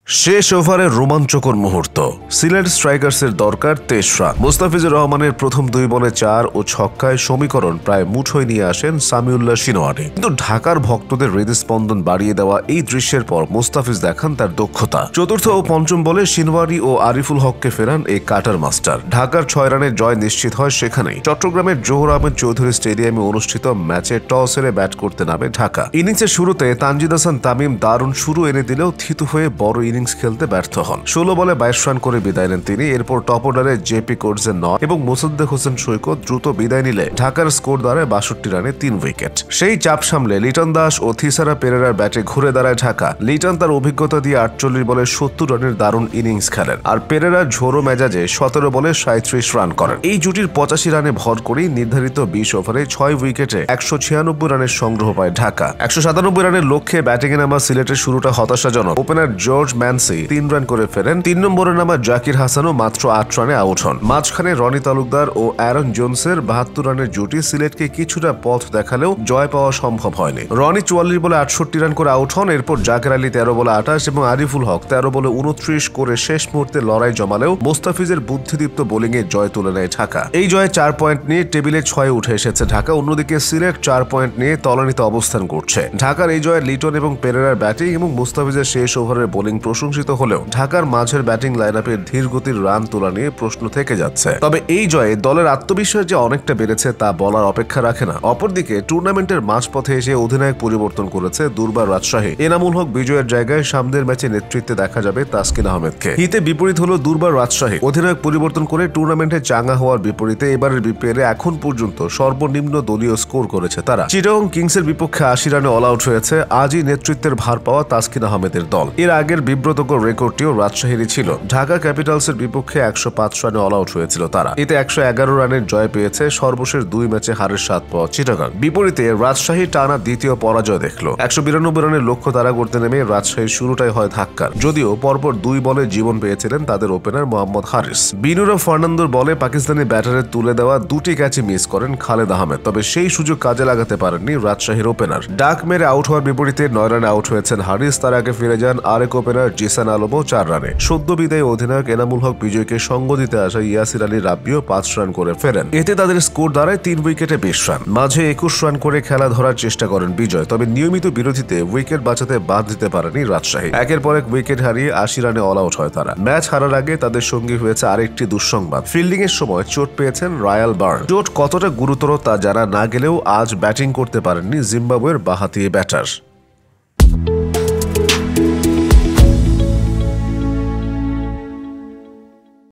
শেষ ওভারের রোমাঞ্চকর মুহূর্ত। সিলেট স্ট্রাইকার্সের দরকার 23 রান। মোস্তাফিজুর রহমানের প্রথম 2 বলে 4 ও ছক্কায় সমীকরণ প্রায় মুঠোয় নিয়ে আসেন সামিউল্লাহ সিনোয়ারি। কিন্তু ঢাকার ভক্তদের হৃদস্পন্দন বাড়িয়ে দেওয়া এই দৃশ্যের পর মোস্তাফিজ দেখান তার দক্ষতা। চতুর্থ ও পঞ্চম বলে সিনোয়ারি ও আরিফুল হককে ফেরান এই কাটার মাস্টার। ঢাকার 6 রানের জয় নিশ্চিত হয় সেখানেই। চট্টগ্রামের জোহর আহমেদ চৌধুরী স্টেডিয়ামে অনুষ্ঠিত ম্যাচে টস হেরে ব্যাট করতে নামে ঢাকা। ইনিংসের শুরুতে তানজিদ হাসান তামিম দারুণ শুরু এনে দিলেও থিতু হয়ে বড় ইনিংস খেলতে ব্যর্থ হন। 16 বলে 22 রান করে বিদায় নেন তিনি। এরপর টপ অর্ডারে জেপি কোর্জের 9 এবং মোসাদ্দেক হোসেন সৈকত দ্রুত বিদায় নিলে ঢাকার স্কোর দাঁড়ায় 62 রানে 3 উইকেট। সেই চাপ সামলে লিটন দাস ও থিসারা পেরেরার ব্যাটে ঘুরে দাঁড়ায় ঢাকা। লিটন তার অভিজ্ঞতা দিয়ে 48 বলে 70 রানের দারুণ ইনিংস খেলেন, আর পেরেরা ঝোড়ো মেজাজে 17 বলে 37 রান করেন। এই জুটির 85 রানে ভর করেই নির্ধারিত 20 ওভারে 6 উইকেটে 196 রানের সংগ্রহ পায় ঢাকা। 197 রানের লক্ষ্যে ব্যাটিংয়ে নামা সিলেটের শুরুটা হতাশাজনক। ওপেনার জর্জ ম্যানসি 3 রান করে ফেরেন। 3 নম্বরে নামা জাকির হাসানও মাত্র 8 রানে আউট হন। মাঝখানে রনি তালুকদার ও অ্যারন জোনসের 72 রানের জুটি সিলেটকে কিছুটা পথ দেখালেও জয় পাওয়া সম্ভব হয়নি। রনি 44 বলে 68 রান করে আউট হন। এরপর জাকের আলী 13 বলে 28 এবং আরিফুল হক 13 বলে 29 করে শেষ মুহূর্তে লড়াই জমালেও মোস্তাফিজের বুদ্ধিদীপ্ত বোলিংয়ে জয় তুলে নেয় ঢাকা। এই জয়ে 4 পয়েন্ট নিয়ে টেবিলে 6 উঠে এসেছে ঢাকা। অন্যদিকে সিলেট 4 পয়েন্ট নিয়ে তলানিতে অবস্থান করছে। ঢাকার এই জয়ে লিটন এবং পেরেরার ব্যাটিং এবং মুস্তাফিজের শেষ ওভারের বোলিং প্রশংসিত হলেও ঢাকার মাঝের ব্যাটিং লাইনআপের ধীরগতির রান তোলা নিয়ে প্রশ্ন থেকে যাচ্ছে। তবে এই জয়ে দলের আত্মবিশ্বাস যে অনেকটা বেড়েছে তা বলার অপেক্ষা রাখে না। অপরদিকে টুর্নামেন্টের মাঝপথে এসে অধিনায়ক পরিবর্তন করেছে দুর্বার রাজশাহী। এনামুল হক বিজয়ের জায়গায় সামনের ম্যাচে নেতৃত্বে দেখা যাবে তাসকিন আহমেদকে। হিতে বিপরীত হলো দুর্বার রাজশাহী। অধিনায়ক পরিবর্তন করে টুর্নামেন্টে চাঙ্গা হওয়ার বিপরীতে এবারের বিপিএলে এখন পর্যন্ত সর্বনিম্ন দলীয় স্কোর করেছে তারা। চিটাগং কিংসের বিপক্ষে 80 রানে অল আউট হয়েছে আজই নেতৃত্বের ভার পাওয়া তাসকিন আহমেদের দল। এর আগের বিব্রতকর রেকর্ডটিও রাজশাহীরই ছিল। ঢাকা ক্যাপিটালসের বিপক্ষে 105 রানে অল আউট হয়েছিল তারা। এতে 111 রানের জয় পেয়েছে। সর্বশেষ 2 ম্যাচে হারের স্বাদ পাওয়া চিটাগং। বিপরীতে রাজশাহী টানা দ্বিতীয় পরাজয় দেখল। 192 রানের লক্ষ্য তারা করতে নেমে রাজশাহীর শুরুটাই হয় ধাক্কার। যদিও পরপর 2 বলে জীবন পেয়েছিলেন তাদের ওপেনার মোহাম্মদ হারিস। বিনুরা ফার্নান্দোর বলে পাকিস্তানি ব্যাটারের তুলে দেওয়া 2টি ক্যাচই মিস করেন খালেদ আহমেদ। তবে সেই সুযোগ কাজে লাগাতে পারেননি রাজশাহীর ওপেনার। ডাক মেরে আউট হওয়ার বিপরীতে 9 রানে আউট হয়েছেন হারিস। তার আগে ফিরে যান আরেক ওপেনার জিসান আলমও 4 রানে। সদ্য বিদায়ী অধিনায়ক এনামুল হক বিজয়কে সঙ্গ দিতে আসা ইয়াসির আলী রাব্বিও 5 রান করে ফেরেন। এতে তাদের স্কোর দাঁড়ায় 3 উইকেটে 20 রান। মাঝে 21 রান করে খেলা ধরার চেষ্টা করেন বিজয়। তবে নিয়মিত বিরতিতে উইকেট বাঁচাতে বাদ দিতে পারেনি রাজশাহী। একের পর এক উইকেট হারিয়ে 80 রানে অল আউট হয় তারা। ম্যাচ হারার আগে তাদের সঙ্গী হয়েছে আরেকটি দুঃসংবাদ। ফিল্ডিং এর সময় চোট পেয়েছেন রায়াল বার্ন। চোট কতটা গুরুতর তা জানা না গেলেও আজ ব্যাটিং করতে পারেননি জিম্বাবুয়ের বাঁহাতি ব্যাটার।